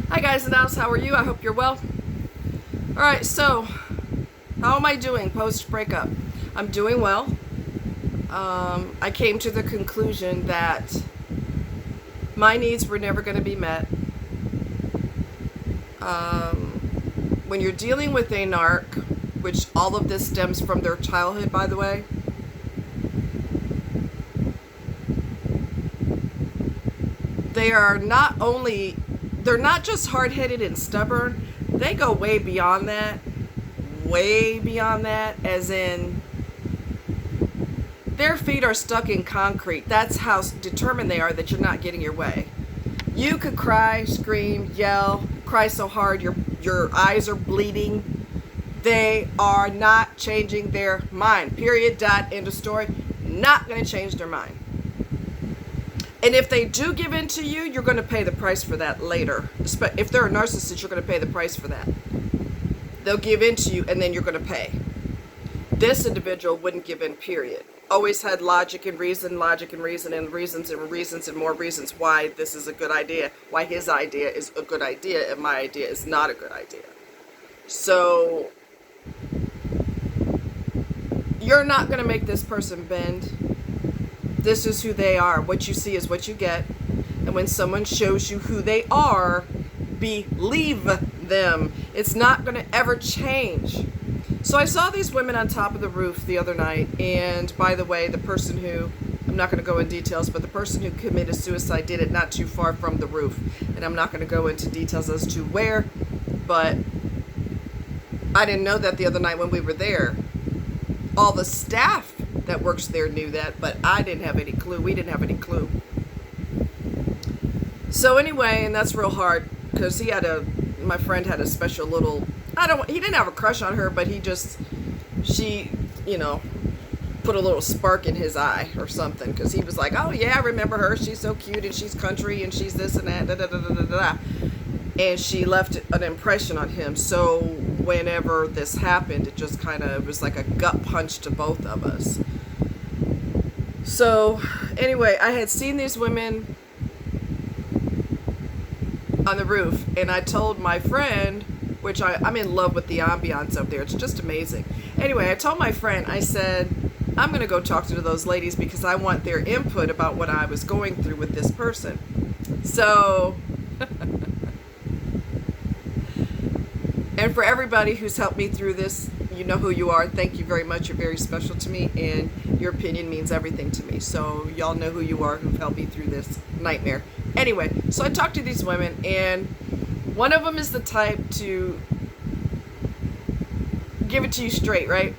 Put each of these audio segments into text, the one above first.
Hi guys and gals, how are you? I hope you're well. Alright, so how am I doing post breakup? I'm doing well. I came to the conclusion that my needs were never going to be met. When you're dealing with a narc, which all of this stems from their childhood, by the way, they are not only, they're not just hard-headed and stubborn, they go way beyond that. Way beyond that, as in their feet are stuck in concrete. That's how determined they are that you're not getting your way. You could cry, scream, yell, cry so hard your eyes are bleeding. They are not changing their mind. Period, dot, end of story. Not going to change their mind. And if they do give in to you, you're going to pay the price for that later. If they're a narcissist, you're going to pay the price for that. They'll give in to you and then you're going to pay. This individual wouldn't give in, period. Always had logic and reason and reasons and more reasons why this is a good idea, why his idea is a good idea and my idea is not a good idea. So you're not going to make this person bend. This is who they are. What you see is what you get. And when someone shows you who they are, believe them. It's not going to ever change. So I saw these women on top of the roof the other night, and by the way, the person who, I'm not going to go in details, but the person who committed suicide did it not too far from the roof. And I'm not going to go into details as to where, but I didn't know that the other night when we were there. All the staff that works there knew that, but I didn't have any clue. We didn't have any clue. So anyway, and that's real hard because my friend had a special little, he didn't have a crush on her, but she, put a little spark in his eye or something, because he was like, oh yeah, I remember her. She's so cute and she's country and she's this and that, da da da da da da. And she left an impression on him. So whenever this happened, it just kind of was like a gut punch to both of us. So anyway, I had seen these women on the roof, and I told my friend, which I'm in love with the ambiance up there. It's just amazing. Anyway, I told my friend, I said, I'm going to go talk to those ladies because I want their input about what I was going through with this person. So, and for everybody who's helped me through this, you know who you are. Thank you very much. You're very special to me, and your opinion means everything to me. So y'all know who you are who've helped me through this nightmare. Anyway, so I talked to these women, and one of them is the type to give it to you straight, right?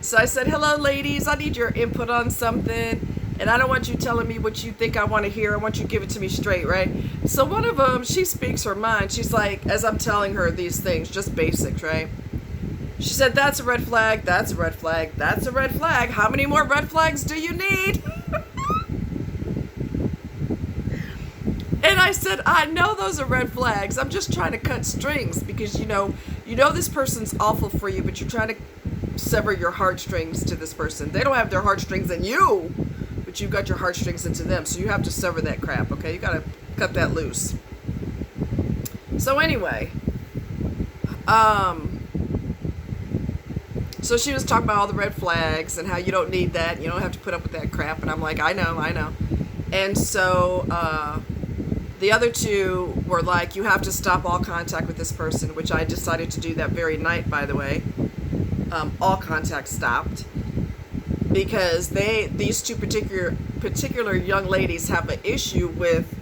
So I said, hello, ladies. I need your input on something, and I don't want you telling me what you think I want to hear. I want you to give it to me straight, right? So one of them, she speaks her mind. She's like, as I'm telling her these things, just basics, right? She said, that's a red flag, that's a red flag, that's a red flag. How many more red flags do you need? And I said, I know those are red flags. I'm just trying to cut strings because, you know this person's awful for you, but you're trying to sever your heartstrings to this person. They don't have their heartstrings in you, but you've got your heartstrings into them. So you have to sever that crap, okay? You got to cut that loose. So anyway, so she was talking about all the red flags and how you don't need that. You don't have to put up with that crap. And I'm like, I know. And so the other two were like, you have to stop all contact with this person, which I decided to do that very night, by the way. All contact stopped because these two particular young ladies have an issue with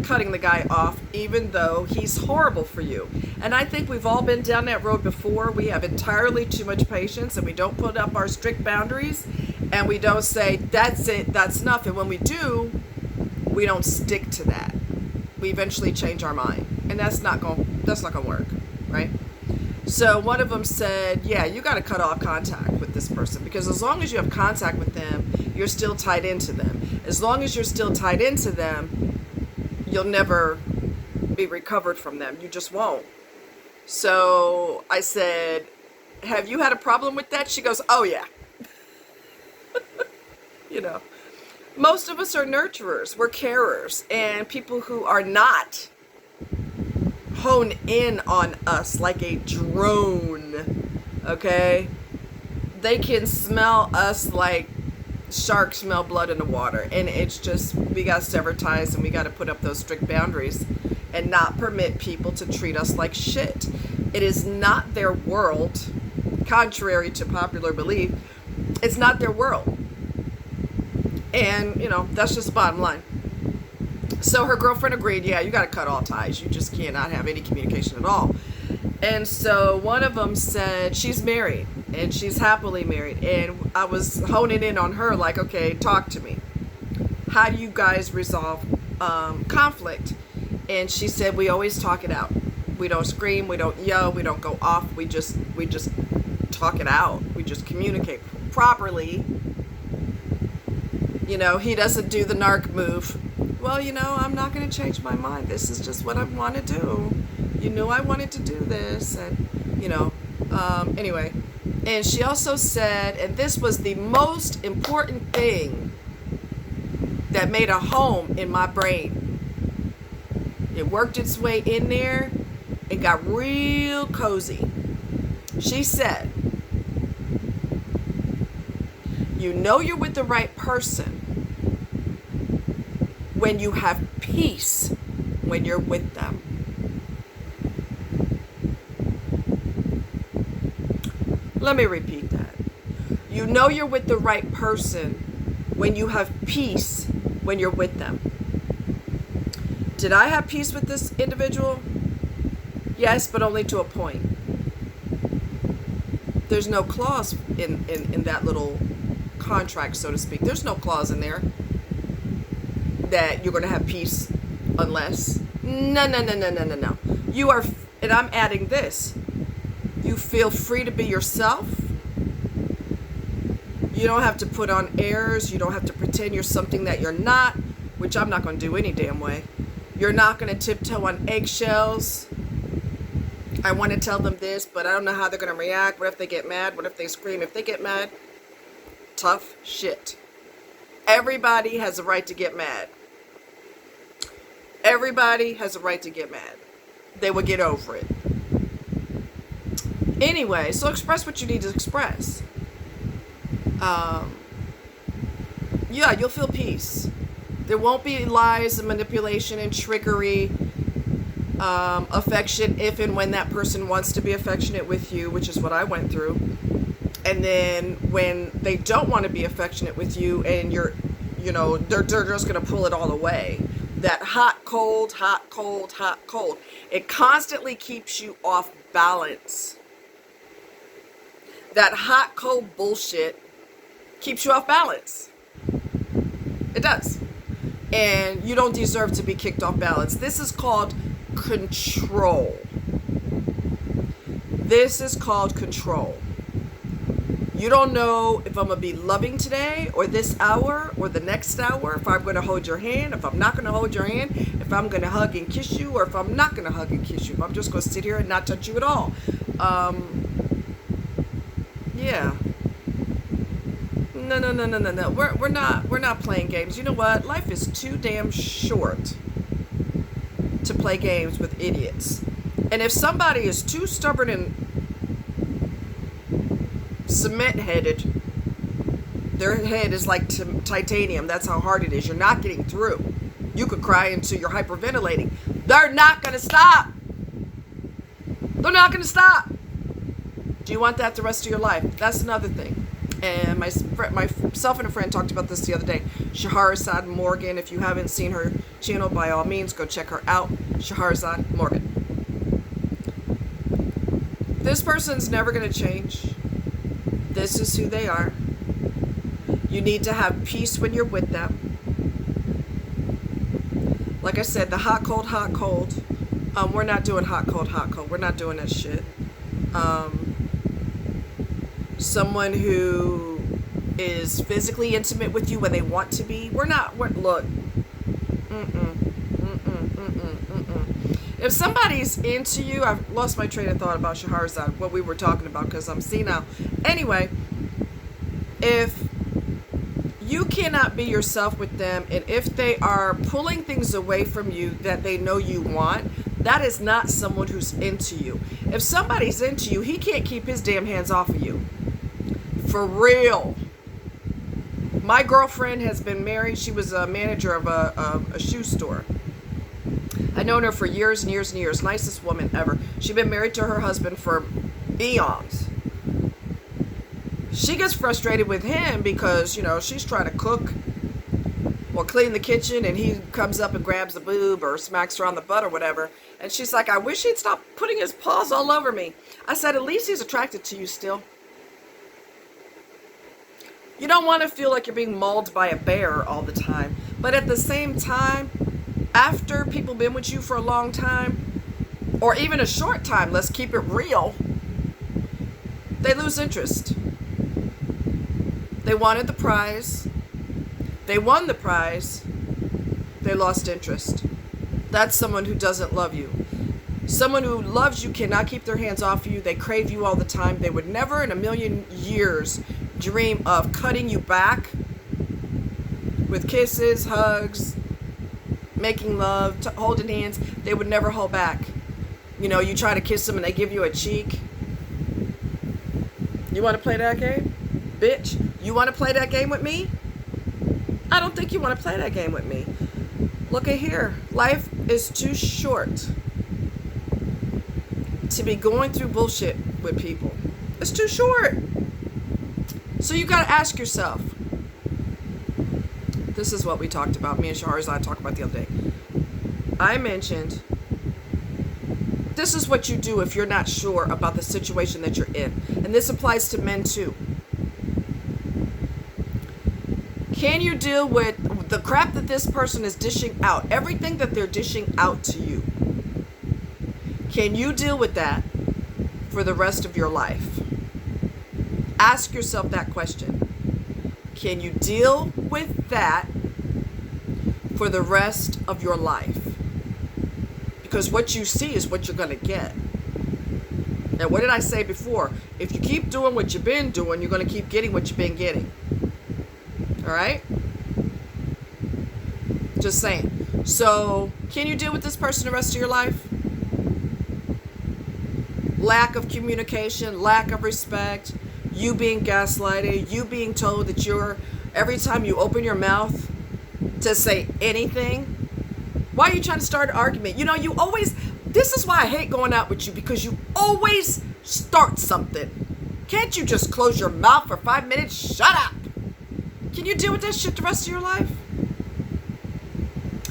cutting the guy off, even though he's horrible for you. And I think we've all been down that road before. We have entirely too much patience, and we don't put up our strict boundaries, and we don't say, that's it, that's enough. And when we do, we don't stick to that. We eventually change our mind, and that's not gonna work, right? So one of them said, yeah, you got to cut off contact with this person, because as long as you have contact with them, you're still tied into them. As long as you're still tied into them, you'll never be recovered from them. You just won't. So I said, have you had a problem with that? She goes, oh yeah. Most of us are nurturers. We're carers. And people who are not hone in on us like a drone, okay? They can smell us like sharks smell blood in the water. And it's just, we got to sever ties, and we got to put up those strict boundaries and not permit people to treat us like shit. It is not their world, contrary to popular belief. It's not their world. And, you know, that's just the bottom line. So her girlfriend agreed, yeah, you got to cut all ties. You just cannot have any communication at all. And so one of them said she's married, and she's happily married. And I was honing in on her like, okay, talk to me. How do you guys resolve conflict? And she said, we always talk it out. We don't scream, we don't yell, we don't go off. We just talk it out. We just communicate properly. You know, he doesn't do the narc move. Well, you know, I'm not going to change my mind. This is just what I want to do. You knew I wanted to do this. And, you know, anyway. And she also said, and this was the most important thing that made a home in my brain. It worked its way in there and got real cozy. She said, you know you're with the right person when you have peace when you're with them. Let me repeat that. You know you're with the right person when you have peace when you're with them. Did I have peace with this individual? Yes, but only to a point. There's no clause in that little contract, so to speak. There's no clause in there that you're going to have peace unless. No. You are, and I'm adding this. You feel free to be yourself. You don't have to put on airs. You don't have to pretend you're something that you're not, which I'm not going to do any damn way. You're not going to tiptoe on eggshells. I want to tell them this, but I don't know how they're going to react. What if they get mad? What if they scream? If they get mad, tough shit. Everybody has a right to get mad. Everybody has a right to get mad. They will get over it. Anyway, so express what you need to express. Yeah, you'll feel peace. There won't be lies and manipulation and trickery, affection if and when that person wants to be affectionate with you, which is what I went through. And then when they don't want to be affectionate with you and you're, you know, they're just going to pull it all away. That hot, cold, hot, cold, hot, cold. It constantly keeps you off balance. That hot, cold bullshit keeps you off balance. It does. And you don't deserve to be kicked off balance. This is called control. This is called control. You don't know if I'm going to be loving today or this hour or the next hour, if I'm going to hold your hand, if I'm not going to hold your hand, if I'm going to hug and kiss you, or if I'm not going to hug and kiss you, if I'm just going to sit here and not touch you at all. Yeah. No. We're not playing games. You know what? Life is too damn short to play games with idiots. And if somebody is too stubborn and cement-headed, their head is like titanium. That's how hard it is. You're not getting through. You could cry until you're hyperventilating. They're not going to stop. They're not going to stop. Do you want that the rest of your life? That's another thing. And myself and a friend talked about this the other day. Schahrzad Morgan. If you haven't seen her channel, by all means, go check her out. Schahrzad Morgan. This person's never going to change. This is who they are. You need to have peace when you're with them. Like I said, the hot, cold, hot, cold. We're not doing hot, cold, hot, cold. We're not doing that shit. Someone who is physically intimate with you when they want to be. Look. If somebody's into you, I've lost my train of thought about Schahrzad, what we were talking about, because I'm senile. Anyway, if you cannot be yourself with them, and if they are pulling things away from you that they know you want, That is not someone who's into you. If somebody's into you, he can't keep his damn hands off of you. For real. My girlfriend has been married. She was a manager of a shoe store. I've known her for years and years and years. Nicest woman ever. She's been married to her husband for eons. She gets frustrated with him because, you know, she's trying to cook or clean the kitchen, and he comes up and grabs a boob or smacks her on the butt or whatever. And she's like, I wish he'd stop putting his paws all over me. I said, at least he's attracted to you still. You don't want to feel like you're being mauled by a bear all the time. But at the same time, after people been with you for a long time, or even a short time, let's keep it real, they lose interest. They wanted the prize. They won the prize. They lost interest. That's someone who doesn't love you. Someone who loves you cannot keep their hands off you. They crave you all the time. They would never in a million years dream of cutting you back with kisses, hugs, making love, holding hands. They would never hold back. You know, you try to kiss them and they give you a cheek. You want to play that game? Bitch, you want to play that game with me? I don't think you want to play that game with me. Look at here. Life is too short to be going through bullshit with people. It's too short. So you got to ask yourself. This is what we talked about. Me and Schahrzad talked about the other day. I mentioned this is what you do if you're not sure about the situation that you're in. And this applies to men too. Can you deal with the crap that this person is dishing out? Everything that they're dishing out to you. Can you deal with that for the rest of your life? Ask yourself that question. Can you deal with that for the rest of your life? Because what you see is what you're going to get. And what did I say before? If you keep doing what you've been doing, you're going to keep getting what you've been getting. All right? Just saying. So, can you deal with this person the rest of your life? Lack of communication, lack of respect, you being gaslighted, you being told that every time you open your mouth to say anything, why are you trying to start an argument? You know, this is why I hate going out with you, because you always start something. Can't you just close your mouth for 5 minutes? Shut up. Can you deal with that shit the rest of your life?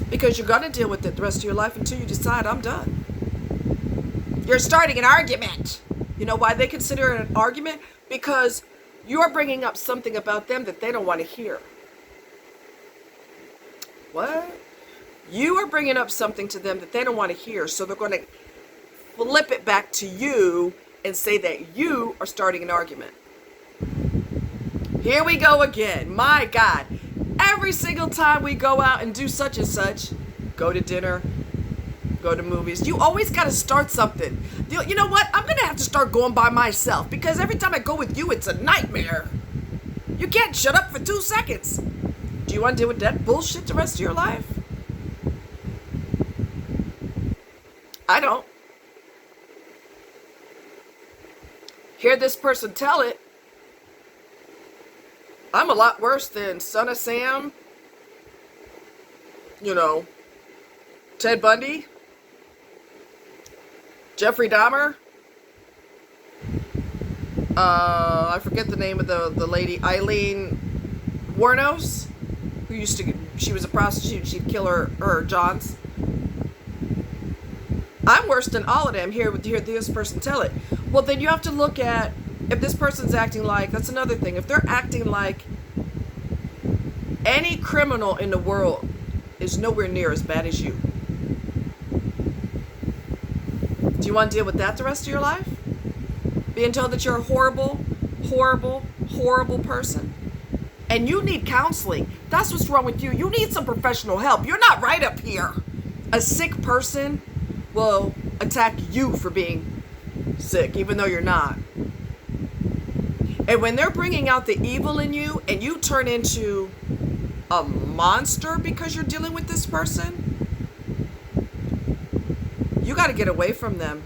Because you're going to deal with it the rest of your life until you decide, I'm done. You're starting an argument. You know why they consider it an argument? Because you're bringing up something about them that they don't want to hear. What? You are bringing up something to them that they don't want to hear. So they're going to flip it back to you and say that you are starting an argument. Here we go again. My God. Every single time we go out and do such and such, go to dinner, go to movies, you always got to start something. You know what? I'm going to have to start going by myself, because every time I go with you, it's a nightmare. You can't shut up for 2 seconds. Do you want to deal with that bullshit the rest of your life? I don't. Hear this person tell it. I'm a lot worse than Son of Sam, you know, Ted Bundy, Jeffrey Dahmer, I forget the name of the lady, Eileen Wuornos, who she was a prostitute, she'd kill her Johns. I'm worse than all of them. Hear this person tell it. Well, then you have to look at, if this person's acting like, that's another thing. If they're acting like any criminal in the world is nowhere near as bad as you. Do you want to deal with that the rest of your life? Being told that you're a horrible, horrible, horrible person? And you need counseling. That's what's wrong with you. You need some professional help. You're not right up here. A sick person will attack you for being sick, even though you're not. And when they're bringing out the evil in you and you turn into a monster because you're dealing with this person, you got to get away from them,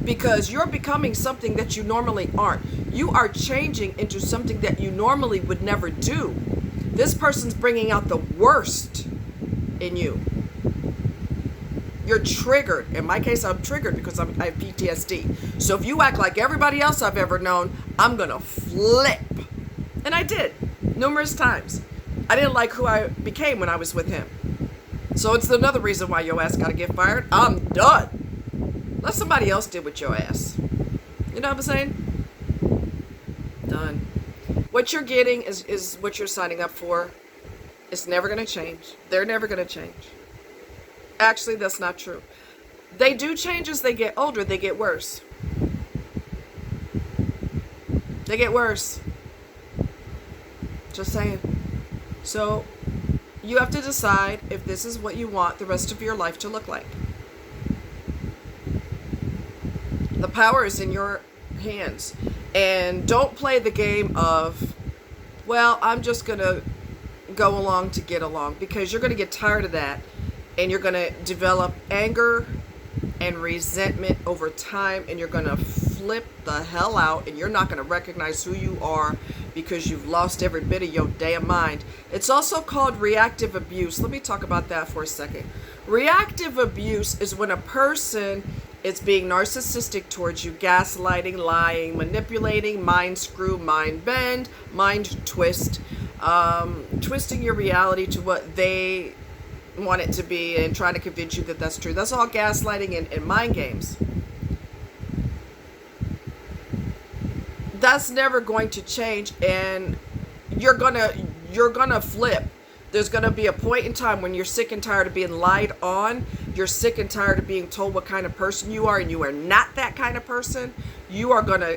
because you're becoming something that you normally aren't. You are changing into something that you normally would never do. This person's bringing out the worst in you. You're triggered. In my case, I'm triggered because I have PTSD. So if you act like everybody else I've ever known, I'm going to flip. And I did, numerous times. I didn't like who I became when I was with him. So it's another reason why your ass got to get fired. I'm done. Let somebody else deal with your ass. You know what I'm saying? Done. What you're getting is what you're signing up for. It's never going to change. They're never going to change. Actually, that's not true. They do change as they get older. They get worse. They get worse. Just saying. So, you have to decide if this is what you want the rest of your life to look like. The power is in your hands. And don't play the game of, well, I'm just going to go along to get along, because you're going to get tired of that. And you're going to develop anger and resentment over time, and you're going to flip the hell out, and you're not going to recognize who you are because you've lost every bit of your damn mind. It's also called reactive abuse. Let me talk about that for a second. Reactive abuse is when a person is being narcissistic towards you, gaslighting, lying, manipulating, mind screw, mind bend, mind twist, twisting your reality to what they want it to be and trying to convince you that that's true. That's all gaslighting and mind games. That's never going to change, and you're gonna flip. There's gonna be a point in time when you're sick and tired of being lied on. You're sick and tired of being told what kind of person you are, and you are not that kind of person. You are gonna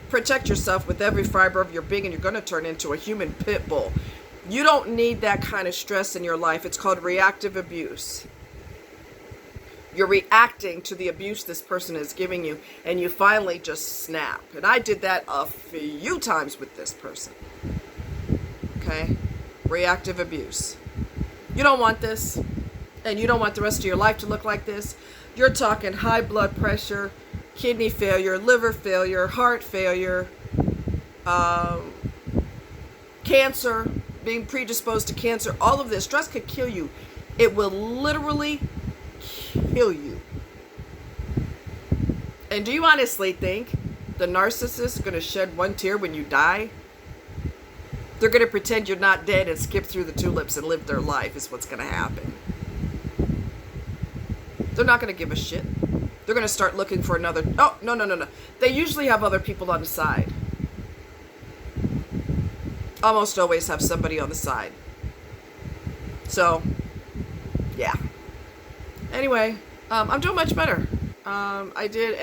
protect yourself with every fiber of your being, and you're gonna turn into a human pit bull. You don't need that kind of stress in your life. It's called reactive abuse. You're reacting to the abuse this person is giving you, and you finally just snap. And I did that a few times with this person. Okay? Reactive abuse. You don't want this, and you don't want the rest of your life to look like this. You're talking high blood pressure, kidney failure, liver failure, heart failure, cancer, being predisposed to cancer. All of this stress could kill you. It will literally kill you. And do you honestly think the narcissist is going to shed one tear when you die? They're going to pretend you're not dead and skip through the tulips and live their life is what's going to happen. They're not going to give a shit. They're going to start looking for another. Oh, no. They usually have other people on the side. Almost always have somebody on the side. So, yeah. Anyway, I'm doing much better. I did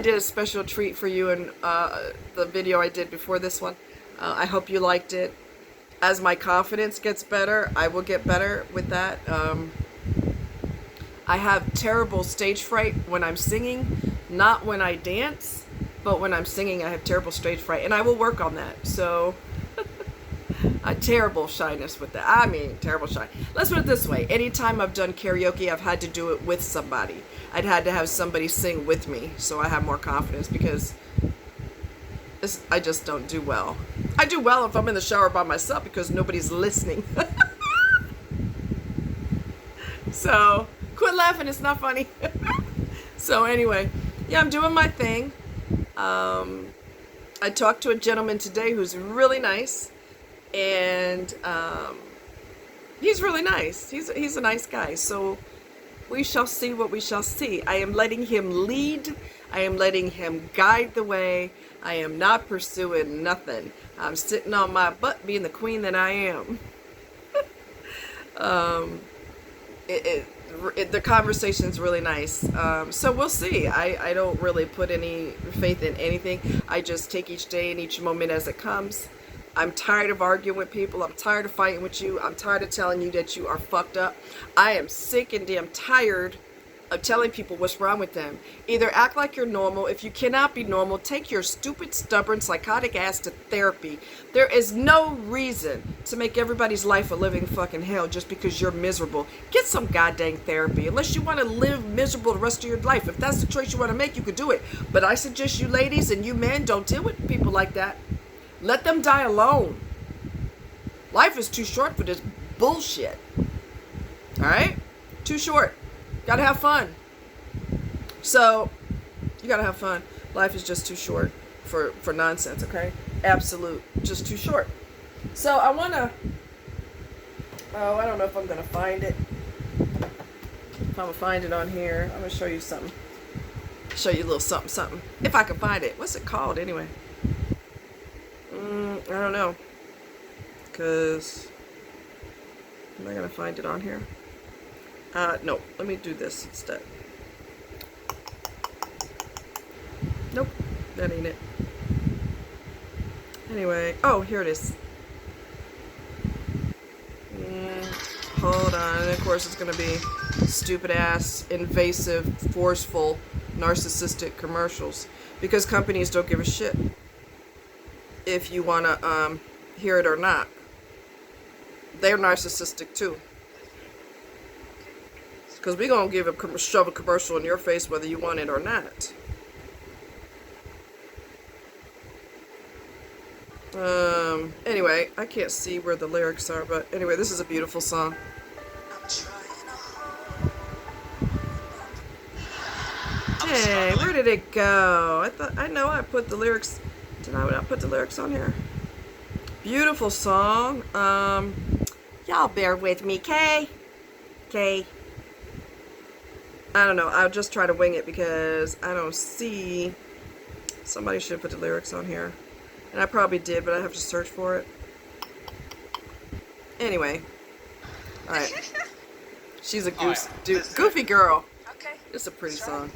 a special treat for you in the video I did before this one. I hope you liked it. As my confidence gets better, I will get better with that. I have terrible stage fright when I'm singing, not when I dance. But when I'm singing, I have terrible stage fright, and I will work on that. So, a terrible shyness with that. I mean, terrible shy. Let's put it this way. Anytime I've done karaoke, I've had to do it with somebody. I'd had to have somebody sing with me, so I have more confidence, because I just don't do well. I do well if I'm in the shower by myself because nobody's listening. So, quit laughing. It's not funny. So, anyway, yeah, I'm doing my thing. I talked to a gentleman today who's really nice, and he's really nice. He's a nice guy. So we shall see what we shall see. I am letting him lead. I am letting him guide the way. I am not pursuing nothing. I'm sitting on my butt being the queen that I am. The conversation's really nice. So we'll see. I don't really put any faith in anything. I just take each day and each moment as it comes. I'm tired of arguing with people. I'm tired of fighting with you. I'm tired of telling you that you are fucked up. I am sick and damn tired of telling people what's wrong with them. Either act like you're normal. If you cannot be normal, take your stupid, stubborn, psychotic ass to therapy. There is no reason to make everybody's life a living fucking hell just because you're miserable. Get some goddamn therapy. Unless you want to live miserable the rest of your life. If that's the choice you want to make, you could do it. But I suggest you ladies and you men don't deal with people like that. Let them die alone. Life is too short for this bullshit. Alright? Too short. Gotta have fun. So, you gotta have fun. Life is just too short for nonsense, okay? Absolute. Just too short. So, I wanna... Oh, I don't know if I'm gonna find it. If I'm gonna find it on here, I'm gonna show you something. Show you a little something, something. If I can find it. What's it called, anyway? I don't know. Because... Am I gonna find it on here? No, let me do this instead. Nope, that ain't it. Anyway, oh, here it is. Hold on, and of course it's gonna be stupid ass, invasive, forceful, narcissistic commercials. Because companies don't give a shit if you wanna hear it or not. They're narcissistic too. Because we're going to shove a commercial in your face whether you want it or not. Anyway, I can't see where the lyrics are, but anyway, this is a beautiful song. Hey, where did it go? I know I put the lyrics. Did I not put the lyrics on here? Beautiful song. Y'all bear with me, Kay. Kay. I don't know. I'll just try to wing it because I don't see. Somebody should put the lyrics on here. And I probably did, but I have to search for it. Anyway. Alright. She's a goofy girl. Okay. It's a pretty song.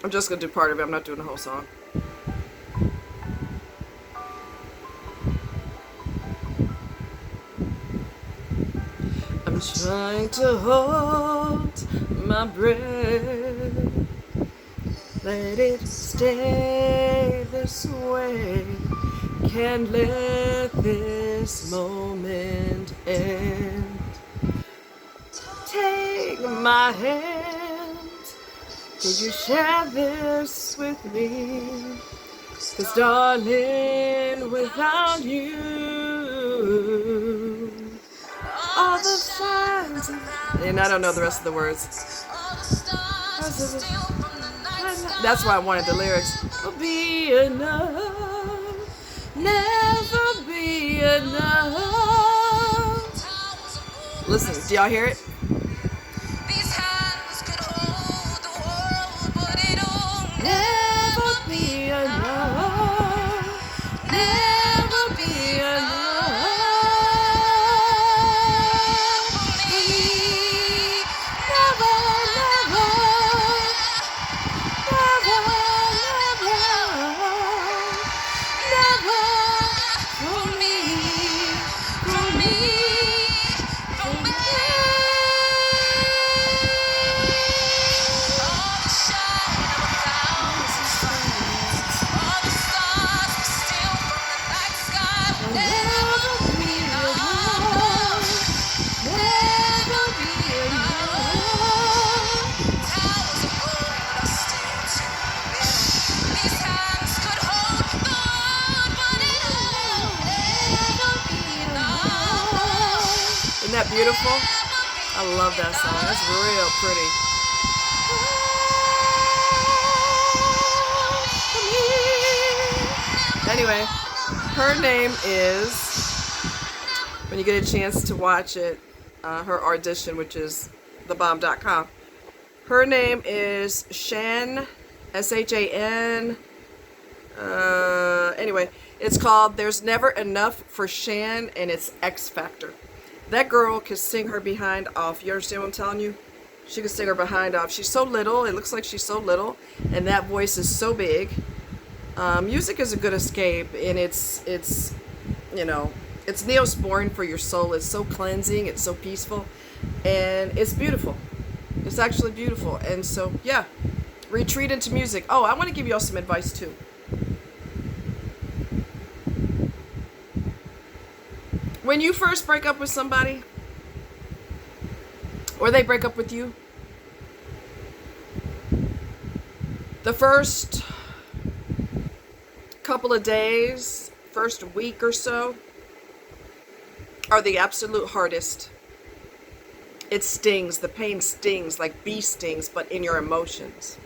I'm just going to do part of it. I'm not doing the whole song. I'm trying to hold my breath. Let it stay this way. Can't let this moment end. Take my hand. Could you share this with me? 'Cause darling, without you, all the signs. And I don't know the rest of the words. That's why I wanted the lyrics. Will be enough, never be enough. Listen, do y'all hear it? Never be enough, never be enough. Isn't that beautiful? I love that song. That's real pretty. Anyway, her name is, when you get a chance to watch it, her audition, which is thebomb.com. Her name is Shan, S-H-A-N. Anyway, it's called There's Never Enough for Shan, and it's X Factor. That girl can sing her behind off. You understand what I'm telling you? She can sing her behind off. She's so little. It looks like she's so little. And that voice is so big. Music is a good escape. And it's you know, it's neosporin for your soul. It's so cleansing. It's so peaceful. And it's beautiful. It's actually beautiful. And so, yeah, retreat into music. Oh, I want to give you all some advice too. When you first break up with somebody, or they break up with you, the first couple of days, first week or so, are the absolute hardest. It stings. The pain stings like bee stings, but in your emotions.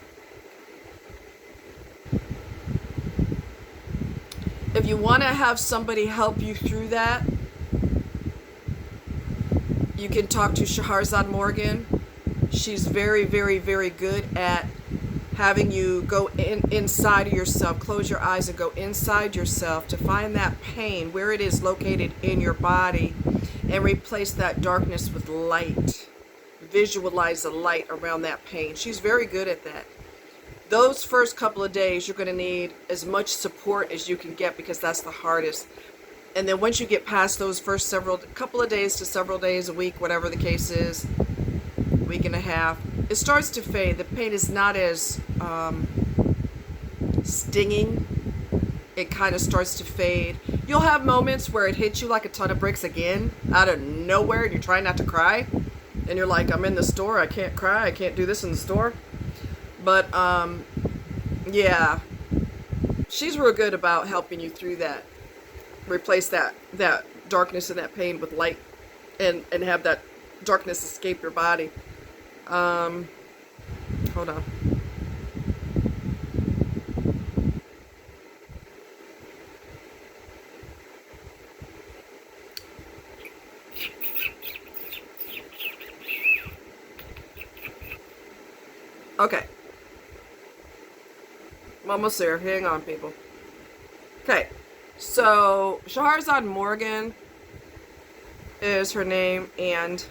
If you want to have somebody help you through that, you can talk to Schahrzad Morgan. She's very, very, very good at having you go inside of yourself, close your eyes and go inside yourself to find that pain, where it is located in your body, and replace that darkness with light. Visualize the light around that pain. She's very good at that. Those first couple of days, you're going to need as much support as you can get, because that's the hardest. And then once you get past those first couple of days to several days, a week, whatever the case is, week and a half, it starts to fade. The pain is not as stinging. It kind of starts to fade. You'll have moments where it hits you like a ton of bricks again, out of nowhere, and you're trying not to cry. And you're like, I'm in the store, I can't cry, I can't do this in the store. But, yeah, she's real good about helping you through that. Replace that darkness and that pain with light, and have that darkness escape your body. Hold on. Okay. I'm almost there. Hang on, people. Okay. So, Schahrzad Morgan is her name, and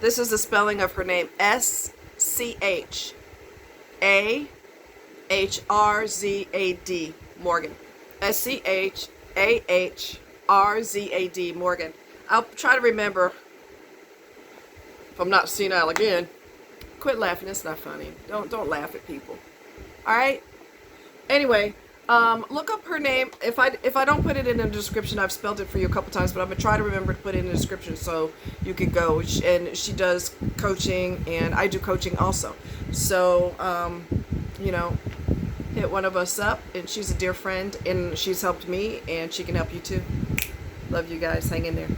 this is the spelling of her name. Schahrzad Morgan. Schahrzad Morgan. I'll try to remember if I'm not senile again. Quit laughing. It's not funny. Don't laugh at people. All right. Anyway, look up her name. If I don't put it in the description, I've spelled it for you a couple times, but I'm gonna try to remember to put it in the description so you can go. And she does coaching, and I do coaching also. So, you know, hit one of us up, and she's a dear friend, and she's helped me, and she can help you too. Love you guys. Hang in there.